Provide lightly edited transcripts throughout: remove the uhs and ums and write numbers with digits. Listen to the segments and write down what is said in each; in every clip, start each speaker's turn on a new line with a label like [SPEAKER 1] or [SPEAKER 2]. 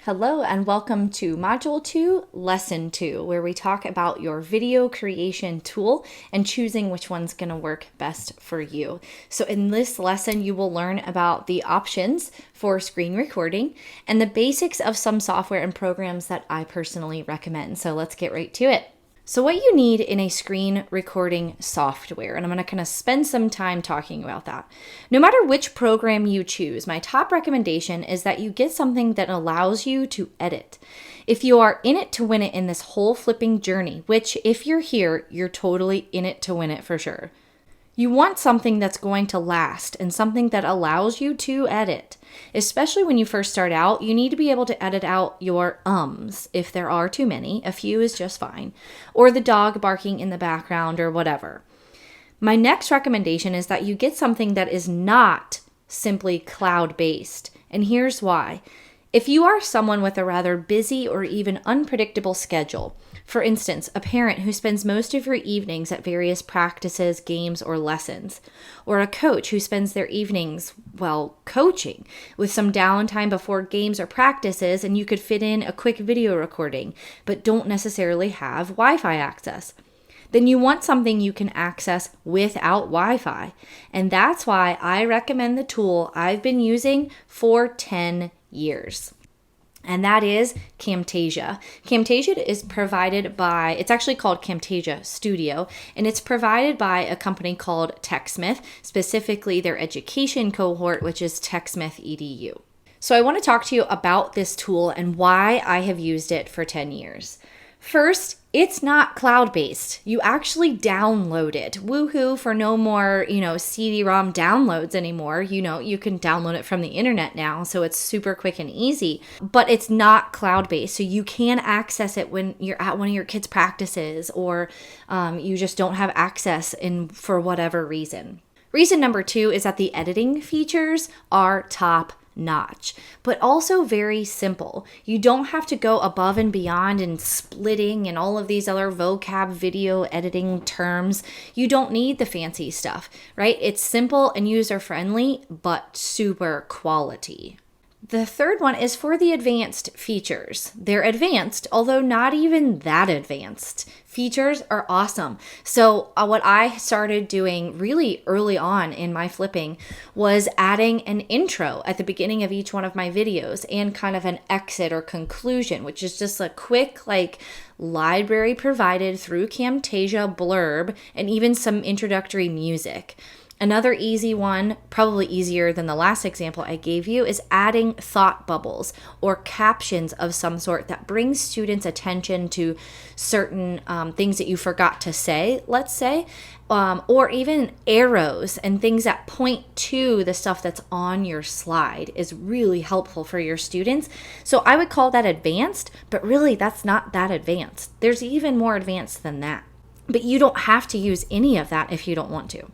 [SPEAKER 1] Hello and welcome to Module 2, Lesson 2, where we talk about your video creation tool and choosing which one's going to work best for you. So in this lesson, you will learn about the options for screen recording and the basics of some software and programs that I personally recommend. So let's get right to it. So what you need in a screen recording software, and I'm going to kind of spend some time talking about that. No matter which program you choose, my top recommendation is that you get something that allows you to edit. If you are in it to win it in this whole flipping journey, which if you're here, you're totally in it to win it for sure. You want something that's going to last and something that allows you to edit. Especially when you first start out, you need to be able to edit out your ums, if there are too many, a few is just fine, or the dog barking in the background or whatever. My next recommendation is that you get something that is not simply cloud-based, and here's why. If you are someone with a rather busy or even unpredictable schedule, for instance, a parent who spends most of your evenings at various practices, games, or lessons, or a coach who spends their evenings, coaching with some downtime before games or practices, and you could fit in a quick video recording, but don't necessarily have Wi-Fi access, then you want something you can access without Wi-Fi. And that's why I recommend the tool I've been using for 10 years. And that is Camtasia. Camtasia is provided by, it's actually called Camtasia Studio, and it's provided by a company called TechSmith, specifically their education cohort, which is TechSmith EDU. So I want to talk to you about this tool and why I have used it for 10 years. First, it's not cloud-based. You actually download it. Woohoo for no more, CD-ROM downloads anymore. You can download it from the internet now, so it's super quick and easy. But it's not cloud-based, so you can access it when you're at one of your kids' practices or you just don't have access for whatever reason. Reason number 2 is that the editing features are top-notch, but also very simple. You don't have to go above and beyond in splitting and all of these other vocab video editing terms. You don't need the fancy stuff, right? It's simple and user-friendly, but super quality. The third one is for the advanced features. They're advanced, although not even that advanced. Features are awesome. So what I started doing really early on in my flipping was adding an intro at the beginning of each one of my videos and kind of an exit or conclusion, which is just a quick library provided through Camtasia blurb and even some introductory music. Another easy one, probably easier than the last example I gave you, is adding thought bubbles or captions of some sort that brings students' attention to certain things that you forgot to say, let's say, or even arrows and things that point to the stuff that's on your slide is really helpful for your students. So I would call that advanced, but really that's not that advanced. There's even more advanced than that. But you don't have to use any of that if you don't want to.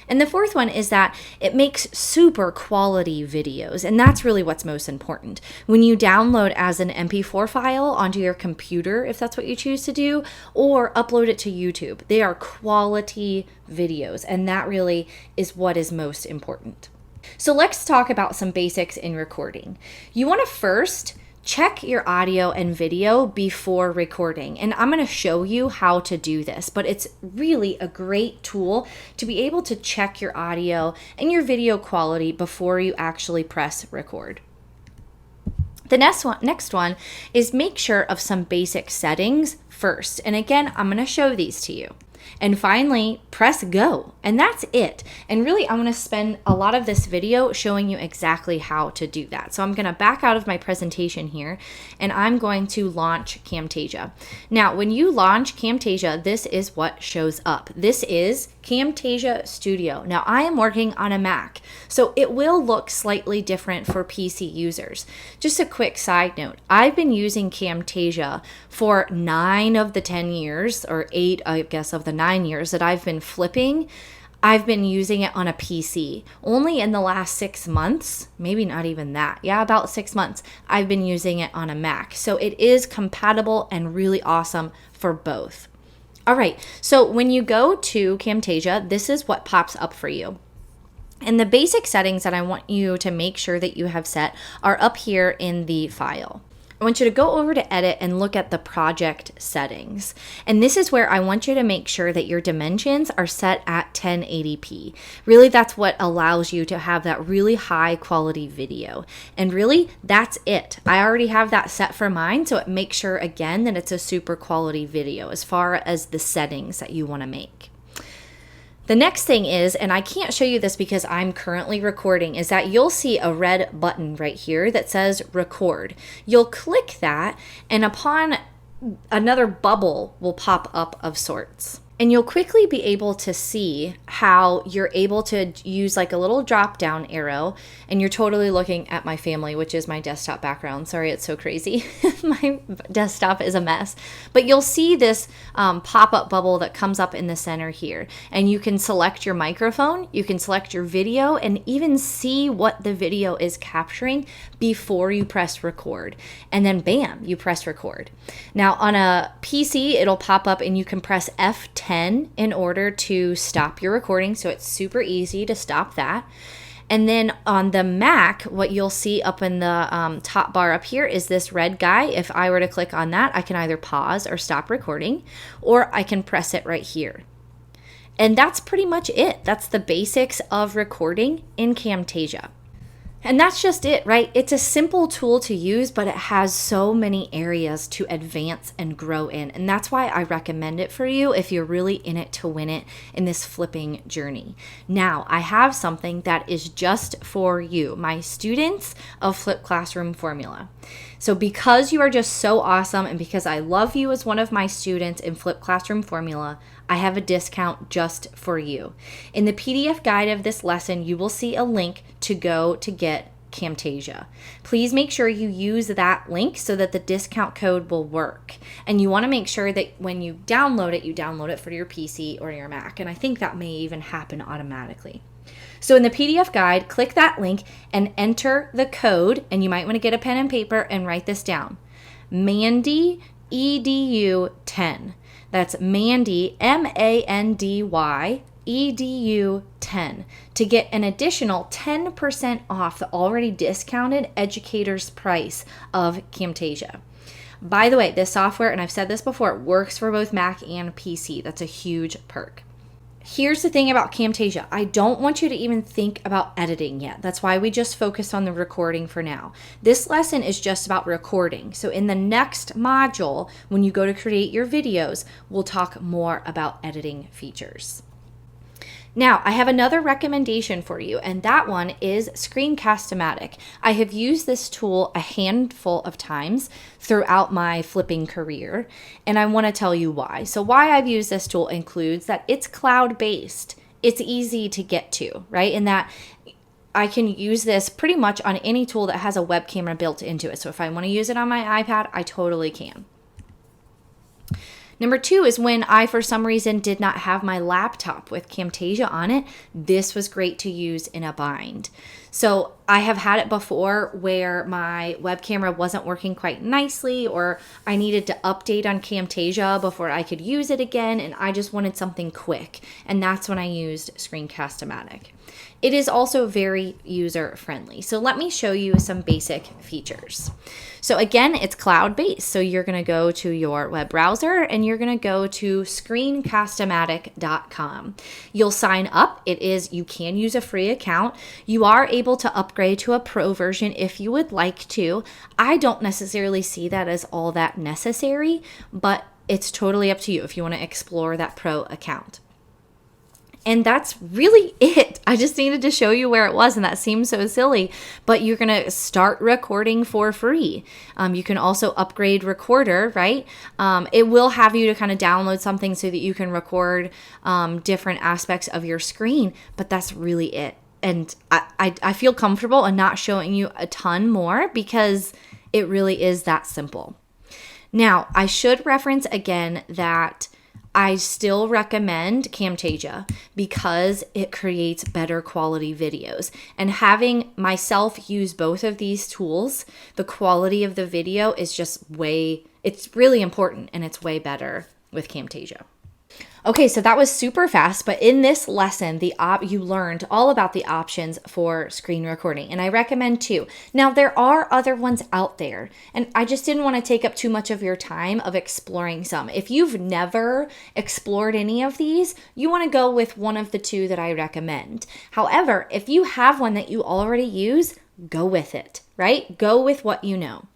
[SPEAKER 1] And the fourth one is that it makes super quality videos, and that's really what's most important. When you download as an MP4 file onto your computer, if that's what you choose to do, or upload it to YouTube, they are quality videos, and that really is what is most important. So let's talk about some basics in recording. You want to first check your audio and video before recording. And I'm going to show you how to do this, but it's really a great tool to be able to check your audio and your video quality before you actually press record. The next one is make sure of some basic settings first. And again, I'm going to show these to you. And finally, press go. And that's it. And really, I'm going to spend a lot of this video showing you exactly how to do that. So I'm going to back out of my presentation here, and I'm going to launch Camtasia. Now, when you launch Camtasia, this is what shows up. This is Camtasia Studio. Now, I am working on a Mac, so it will look slightly different for PC users. Just a quick side note, I've been using Camtasia for 9 of the 10 years, or 8, I guess, of the 9 years that I've been flipping. I've been using it on a PC. Only in the last 6 months, maybe not even that, about 6 months, I've been using it on a Mac. So it is compatible and really awesome for both. All right, so when you go to Camtasia, this is what pops up for you. And the basic settings that I want you to make sure that you have set are up here in the file. I want you to go over to edit and look at the project settings. And this is where I want you to make sure that your dimensions are set at 1080p. Really, that's what allows you to have that really high quality video. And really, that's it. I already have that set for mine, so it makes sure again that it's a super quality video as far as the settings that you want to make. The next thing is, and I can't show you this because I'm currently recording, is that you'll see a red button right here that says record. You'll click that, and upon another bubble will pop up of sorts. And you'll quickly be able to see how you're able to use like a little drop down arrow, and you're totally looking at my family, which is my desktop background. Sorry, it's so crazy. My desktop is a mess. But you'll see this pop-up bubble that comes up in the center here. And you can select your microphone, you can select your video, and even see what the video is capturing before you press record. And then bam, you press record. Now on a PC, it'll pop up and you can press F10 in order to stop your recording. So it's super easy to stop that. And then on the Mac, what you'll see up in the top bar up here is this red guy. If I were to click on that, I can either pause or stop recording, or I can press it right here. And that's pretty much it. That's the basics of recording in Camtasia. And that's just it, right? It's a simple tool to use, but it has so many areas to advance and grow in. And that's why I recommend it for you if you're really in it to win it in this flipping journey. Now, I have something that is just for you, my students of Flip Classroom Formula. So because you are just so awesome, and because I love you as one of my students in Flip Classroom Formula, I have a discount just for you. In the PDF guide of this lesson, you will see a link to go to get Camtasia. Please make sure you use that link so that the discount code will work. And you want to make sure that when you download it for your PC or your Mac. And I think that may even happen automatically. So in the PDF guide, click that link and enter the code. And you might want to get a pen and paper and write this down. Mandy EDU 10. That's Mandy, MANDY, EDU 10 to get an additional 10% off the already discounted educator's price of Camtasia. By the way, this software, and I've said this before, it works for both Mac and PC. That's a huge perk. Here's the thing about Camtasia. I don't want you to even think about editing yet. That's why we just focus on the recording for now. This lesson is just about recording. So in the next module, when you go to create your videos, we'll talk more about editing features. Now, I have another recommendation for you, and that one is Screencast-O-Matic. I have used this tool a handful of times throughout my flipping career, and I want to tell you why. So why I've used this tool includes that it's cloud-based. It's easy to get to, right? And that I can use this pretty much on any tool that has a web camera built into it. So if I want to use it on my iPad, I totally can. Number two is when I, for some reason, did not have my laptop with Camtasia on it, this was great to use in a bind. So I have had it before where my web camera wasn't working quite nicely, or I needed to update on Camtasia before I could use it again, and I just wanted something quick. And that's when I used Screencast-O-Matic. It is also very user-friendly. So let me show you some basic features. So again, it's cloud-based. So you're going to go to your web browser and you're going to go to screencast-o-matic.com. You'll sign up. You can use a free account. You are able to upgrade to a pro version if you would like to. I don't necessarily see that as all that necessary, but it's totally up to you if you want to explore that pro account. And that's really it. I just needed to show you where it was, and that seems so silly, but you're going to start recording for free. You can also upgrade Recorder, right? It will have you to kind of download something so that you can record different aspects of your screen, but that's really it. And I feel comfortable in not showing you a ton more because it really is that simple. Now, I should reference again that I still recommend Camtasia because it creates better quality videos. And having myself use both of these tools, the quality of the video is just it's really important, and it's way better with Camtasia. Okay, so that was super fast, but in this lesson, you learned all about the options for screen recording, and I recommend two. Now, there are other ones out there, and I just didn't want to take up too much of your time of exploring some. If you've never explored any of these, you want to go with one of the two that I recommend. However, if you have one that you already use, go with it, right? Go with what you know.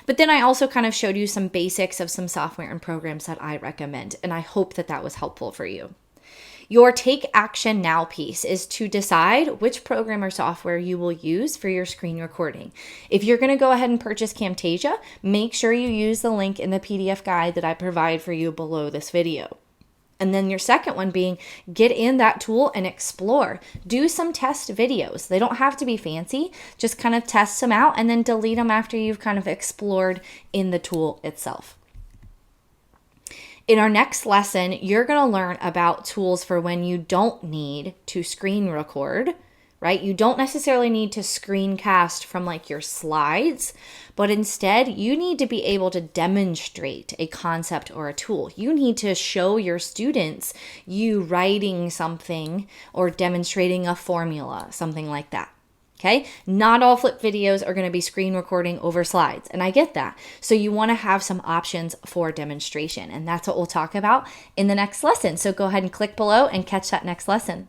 [SPEAKER 1] But then I also kind of showed you some basics of some software and programs that I recommend, and I hope that that was helpful for you. Your take action now piece is to decide which program or software you will use for your screen recording. If you're going to go ahead and purchase Camtasia, make sure you use the link in the PDF guide that I provide for you below this video. And then your second one being, get in that tool and explore. Do some test videos. They don't have to be fancy. Just kind of test them out and then delete them after you've kind of explored in the tool itself. In our next lesson, you're going to learn about tools for when you don't need to screen record, right? You don't necessarily need to screencast from like your slides, but instead you need to be able to demonstrate a concept or a tool. You need to show your students you writing something or demonstrating a formula, something like that. Okay, not all flip videos are going to be screen recording over slides, and I get that. So you want to have some options for demonstration, and that's what we'll talk about in the next lesson. So go ahead and click below and catch that next lesson.